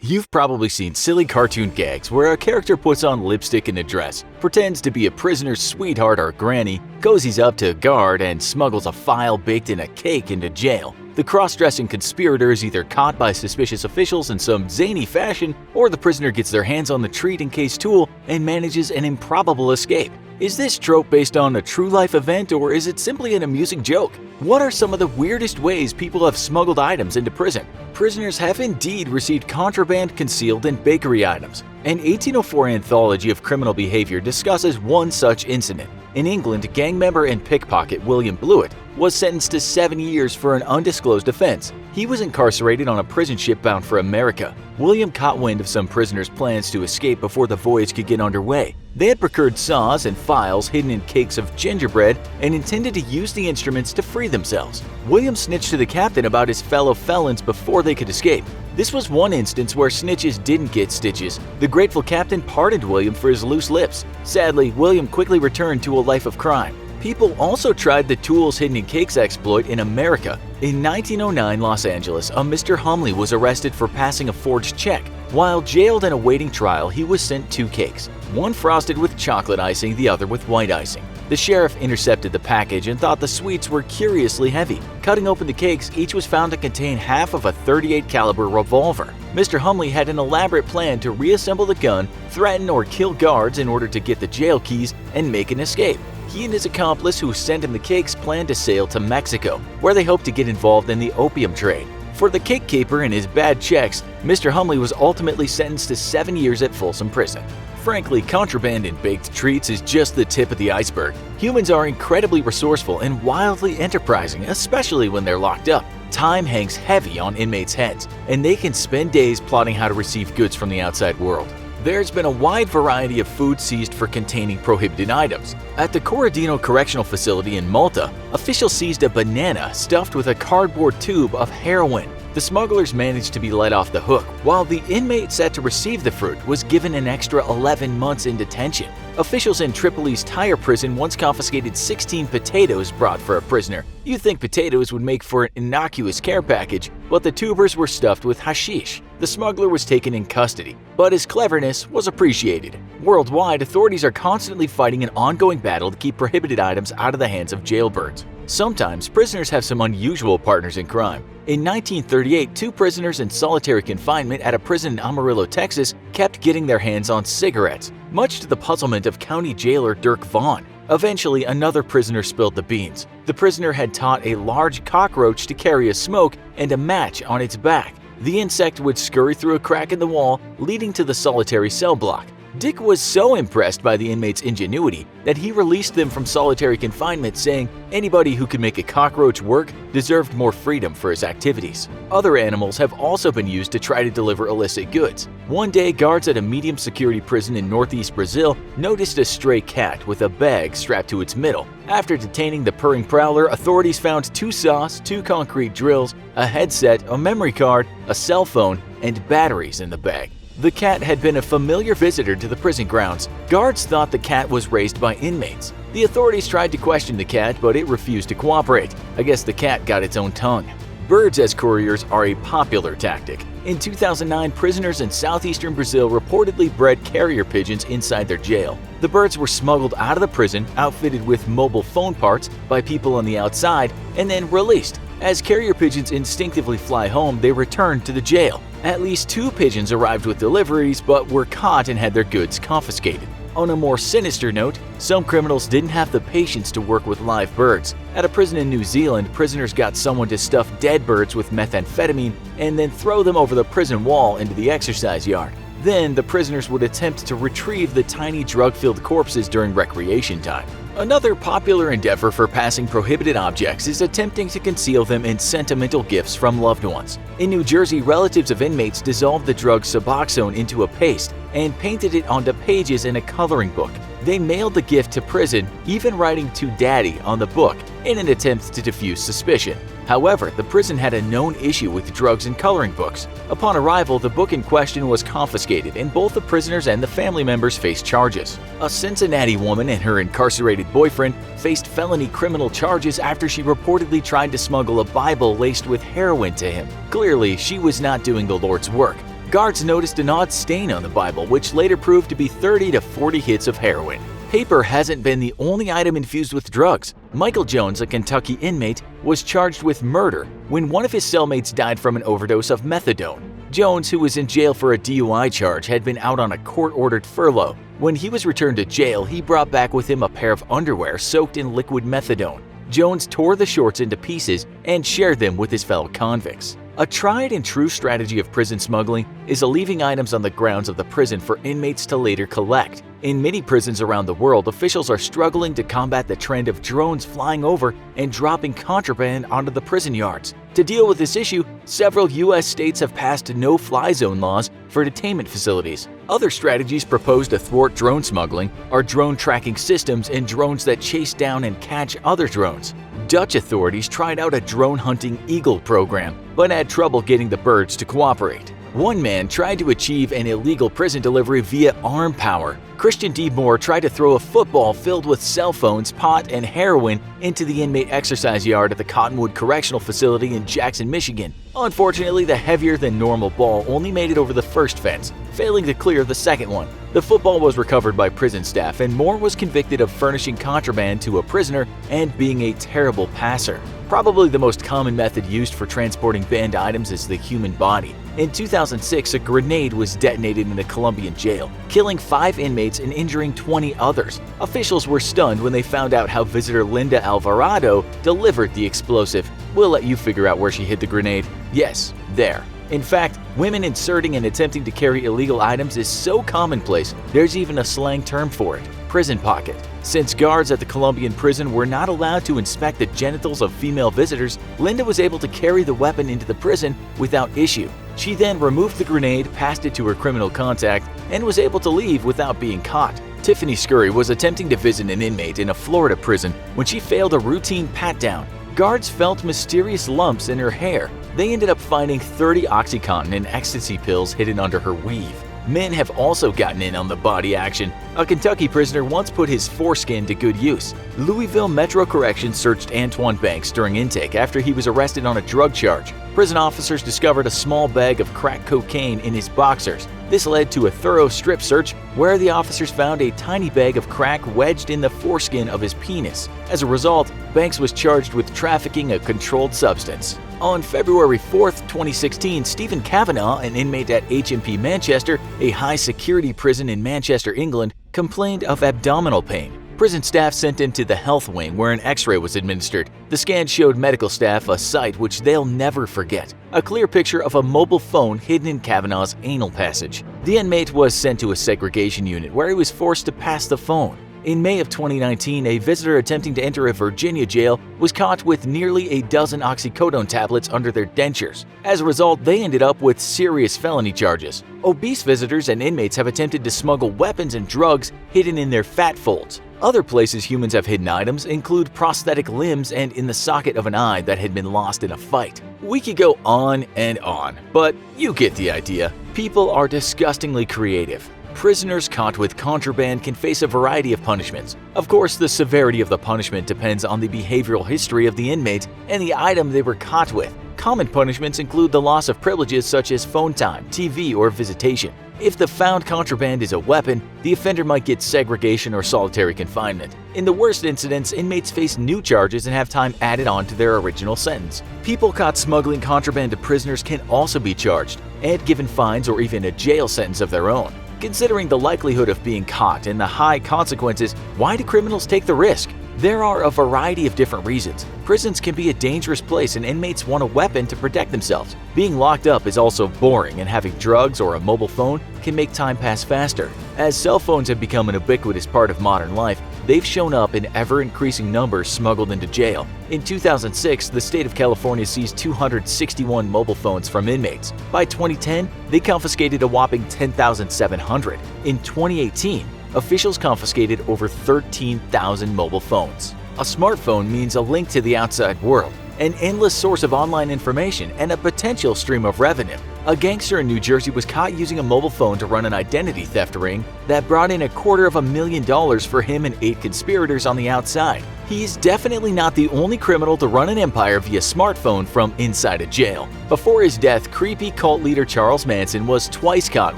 You've probably seen silly cartoon gags where a character puts on lipstick and a dress, pretends to be a prisoner's sweetheart or granny, cozies up to a guard, and smuggles a file baked in a cake into jail. The cross-dressing conspirator is either caught by suspicious officials in some zany fashion, or the prisoner gets their hands on the treat-and-case tool and manages an improbable escape. Is this trope based on a true-life event, or is it simply an amusing joke? What are some of the weirdest ways people have smuggled items into prison? Prisoners have indeed received contraband, concealed, and bakery items. An 1804 anthology of criminal behavior discusses one such incident. In England, gang member and pickpocket William Blewett was sentenced to 7 years for an undisclosed offense. He was incarcerated on a prison ship bound for America. William caught wind of some prisoners' plans to escape before the voyage could get underway. They had procured saws and files hidden in cakes of gingerbread and intended to use the instruments to free themselves. William snitched to the captain about his fellow felons before they could escape. This was one instance where snitches didn't get stitches. The grateful captain pardoned William for his loose lips. Sadly, William quickly returned to a life of crime. People also tried the tools hidden in cakes exploit in America. In 1909 Los Angeles, a Mr. Humley was arrested for passing a forged check. While jailed and awaiting trial, he was sent 2 cakes, one frosted with chocolate icing, the other with white icing. The sheriff intercepted the package and thought the sweets were curiously heavy. Cutting open the cakes, each was found to contain half of a .38 caliber revolver. Mr. Humley had an elaborate plan to reassemble the gun, threaten or kill guards in order to get the jail keys, and make an escape. He and his accomplice who sent him the cakes planned to sail to Mexico, where they hoped to get involved in the opium trade. For the cake caper and his bad checks, Mr. Humley was ultimately sentenced to 7 years at Folsom Prison. Frankly, contraband in baked treats is just the tip of the iceberg. Humans are incredibly resourceful and wildly enterprising, especially when they're locked up. Time hangs heavy on inmates' heads, and they can spend days plotting how to receive goods from the outside world. There's been a wide variety of food seized for containing prohibited items. At the Corradino Correctional Facility in Malta, officials seized a banana stuffed with a cardboard tube of heroin. The smugglers managed to be let off the hook, while the inmate set to receive the fruit was given an extra 11 months in detention. Officials in Tripoli's Tyre prison once confiscated 16 potatoes brought for a prisoner. You'd think potatoes would make for an innocuous care package, but the tubers were stuffed with hashish. The smuggler was taken in custody, but his cleverness was appreciated. Worldwide, authorities are constantly fighting an ongoing battle to keep prohibited items out of the hands of jailbirds. Sometimes, prisoners have some unusual partners in crime. In 1938, 2 prisoners in solitary confinement at a prison in Amarillo, Texas, kept getting their hands on cigarettes, much to the puzzlement of county jailer Dirk Vaughn. Eventually, another prisoner spilled the beans. The prisoner had taught a large cockroach to carry a smoke and a match on its back. The insect would scurry through a crack in the wall, leading to the solitary cell block. Dick was so impressed by the inmates' ingenuity that he released them from solitary confinement, saying anybody who could make a cockroach work deserved more freedom for his activities. Other animals have also been used to try to deliver illicit goods. One day, guards at a medium-security prison in northeast Brazil noticed a stray cat with a bag strapped to its middle. After detaining the purring prowler, authorities found 2 saws, 2 concrete drills, a headset, a memory card, a cell phone, and batteries in the bag. The cat had been a familiar visitor to the prison grounds. Guards thought the cat was raised by inmates. The authorities tried to question the cat, but it refused to cooperate. I guess the cat got its own tongue. Birds as couriers are a popular tactic. In 2009, prisoners in southeastern Brazil reportedly bred carrier pigeons inside their jail. The birds were smuggled out of the prison, outfitted with mobile phone parts by people on the outside, and then released. As carrier pigeons instinctively fly home, they return to the jail. At least 2 pigeons arrived with deliveries, but were caught and had their goods confiscated. On a more sinister note, some criminals didn't have the patience to work with live birds. At a prison in New Zealand, prisoners got someone to stuff dead birds with methamphetamine and then throw them over the prison wall into the exercise yard. Then, the prisoners would attempt to retrieve the tiny drug-filled corpses during recreation time. Another popular endeavor for passing prohibited objects is attempting to conceal them in sentimental gifts from loved ones. In New Jersey, relatives of inmates dissolved the drug Suboxone into a paste and painted it onto pages in a coloring book. They mailed the gift to prison, even writing "to Daddy" on the book in an attempt to diffuse suspicion. However, the prison had a known issue with drugs and coloring books. Upon arrival, the book in question was confiscated and both the prisoners and the family members faced charges. A Cincinnati woman and her incarcerated boyfriend faced felony criminal charges after she reportedly tried to smuggle a Bible laced with heroin to him. Clearly, she was not doing the Lord's work. Guards noticed an odd stain on the Bible, which later proved to be 30 to 40 hits of heroin. Paper hasn't been the only item infused with drugs. Michael Jones, a Kentucky inmate, was charged with murder when one of his cellmates died from an overdose of methadone. Jones, who was in jail for a DUI charge, had been out on a court-ordered furlough. When he was returned to jail, he brought back with him a pair of underwear soaked in liquid methadone. Jones tore the shorts into pieces and shared them with his fellow convicts. A tried and true strategy of prison smuggling is leaving items on the grounds of the prison for inmates to later collect. In many prisons around the world, officials are struggling to combat the trend of drones flying over and dropping contraband onto the prison yards. To deal with this issue, several U.S. states have passed no-fly zone laws for detainment facilities. Other strategies proposed to thwart drone smuggling are drone tracking systems and drones that chase down and catch other drones. Dutch authorities tried out a drone hunting eagle program, but had trouble getting the birds to cooperate. One man tried to achieve an illegal prison delivery via arm power. Christian D. Moore tried to throw a football filled with cell phones, pot, and heroin into the inmate exercise yard at the Cottonwood Correctional Facility in Jackson, Michigan. Unfortunately, the heavier-than-normal ball only made it over the first fence, failing to clear the second one. The football was recovered by prison staff, and Moore was convicted of furnishing contraband to a prisoner and being a terrible passer. Probably the most common method used for transporting banned items is the human body. In 2006, a grenade was detonated in a Colombian jail, killing 5 inmates and injuring 20 others. Officials were stunned when they found out how visitor Linda Alvarado delivered the explosive. We'll let you figure out where she hid the grenade. Yes, there. In fact, women inserting and attempting to carry illegal items is so commonplace, there's even a slang term for it: prison pocket. Since guards at the Colombian prison were not allowed to inspect the genitals of female visitors, Linda was able to carry the weapon into the prison without issue. She then removed the grenade, passed it to her criminal contact, and was able to leave without being caught. Tiffany Scurry was attempting to visit an inmate in a Florida prison when she failed a routine pat-down. Guards felt mysterious lumps in her hair. They ended up finding 30 OxyContin and ecstasy pills hidden under her weave. Men have also gotten in on the body action. A Kentucky prisoner once put his foreskin to good use. Louisville Metro Corrections searched Antoine Banks during intake after he was arrested on a drug charge. Prison officers discovered a small bag of crack cocaine in his boxers. This led to a thorough strip search where the officers found a tiny bag of crack wedged in the foreskin of his penis. As a result, Banks was charged with trafficking a controlled substance. On February 4, 2016, Stephen Kavanagh, an inmate at HMP Manchester, a high-security prison in Manchester, England, complained of abdominal pain. Prison staff sent him to the health wing where an x-ray was administered. The scan showed medical staff a sight which they'll never forget: a clear picture of a mobile phone hidden in Kavanagh's anal passage. The inmate was sent to a segregation unit where he was forced to pass the phone. In May of 2019, a visitor attempting to enter a Virginia jail was caught with nearly a dozen oxycodone tablets under their dentures. As a result, they ended up with serious felony charges. Obese visitors and inmates have attempted to smuggle weapons and drugs hidden in their fat folds. Other places humans have hidden items include prosthetic limbs and in the socket of an eye that had been lost in a fight. We could go on and on, but you get the idea. People are disgustingly creative. Prisoners caught with contraband can face a variety of punishments. Of course, the severity of the punishment depends on the behavioral history of the inmate and the item they were caught with. Common punishments include the loss of privileges such as phone time, TV, or visitation. If the found contraband is a weapon, the offender might get segregation or solitary confinement. In the worst incidents, inmates face new charges and have time added on to their original sentence. People caught smuggling contraband to prisoners can also be charged and given fines or even a jail sentence of their own. Considering the likelihood of being caught and the high consequences, why do criminals take the risk? There are a variety of different reasons. Prisons can be a dangerous place and inmates want a weapon to protect themselves. Being locked up is also boring, and having drugs or a mobile phone can make time pass faster. As cell phones have become an ubiquitous part of modern life, they've shown up in ever-increasing numbers smuggled into jail. In 2006, the state of California seized 261 mobile phones from inmates. By 2010, they confiscated a whopping 10,700. In 2018, officials confiscated over 13,000 mobile phones. A smartphone means a link to the outside world, an endless source of online information, and a potential stream of revenue. A gangster in New Jersey was caught using a mobile phone to run an identity theft ring that brought in $250,000 for him and 8 conspirators on the outside. He's definitely not the only criminal to run an empire via smartphone from inside a jail. Before his death, creepy cult leader Charles Manson was twice caught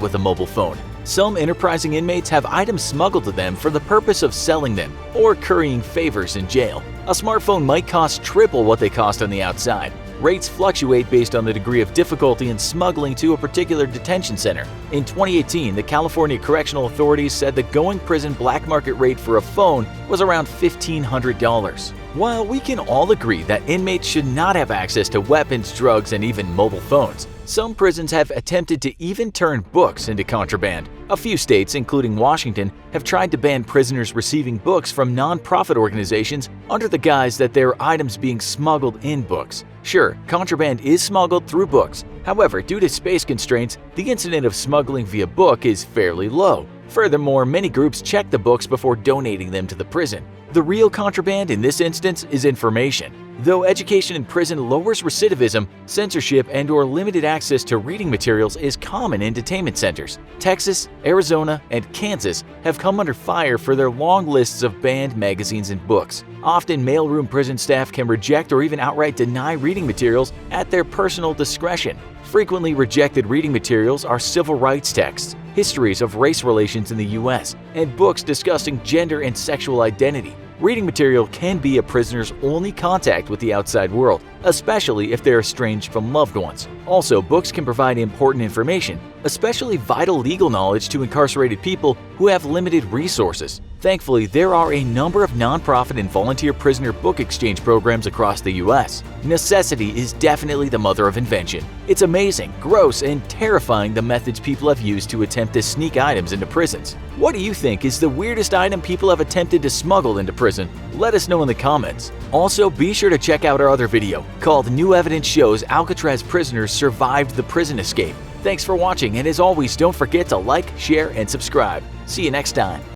with a mobile phone. Some enterprising inmates have items smuggled to them for the purpose of selling them or currying favors in jail. A smartphone might cost triple what they cost on the outside. Rates fluctuate based on the degree of difficulty in smuggling to a particular detention center. In 2018, the California Correctional Authorities said the going prison black market rate for a phone was around $1,500. While we can all agree that inmates should not have access to weapons, drugs, and even mobile phones, some prisons have attempted to even turn books into contraband. A few states, including Washington, have tried to ban prisoners receiving books from non-profit organizations under the guise that they're items being smuggled in books. Sure, contraband is smuggled through books. However, due to space constraints, the incidence of smuggling via book is fairly low. Furthermore, many groups check the books before donating them to the prison. The real contraband in this instance is information. Though education in prison lowers recidivism, censorship and/or limited access to reading materials is common in detainment centers. Texas, Arizona, and Kansas have come under fire for their long lists of banned magazines and books. Often, mailroom prison staff can reject or even outright deny reading materials at their personal discretion. Frequently rejected reading materials are civil rights texts, histories of race relations in the U.S., and books discussing gender and sexual identity. Reading material can be a prisoner's only contact with the outside world, especially if they're estranged from loved ones. Also, books can provide important information, especially vital legal knowledge to incarcerated people who have limited resources. Thankfully, there are a number of nonprofit and volunteer prisoner book exchange programs across the U.S. Necessity is definitely the mother of invention. It's amazing, gross, and terrifying the methods people have used to attempt to sneak items into prisons. What do you think is the weirdest item people have attempted to smuggle into prison? Let us know in the comments. Also, be sure to check out our other video called New Evidence Shows Alcatraz Prisoners Survived the Prison Escape. Thanks for watching, and as always, don't forget to like, share, and subscribe. See you next time.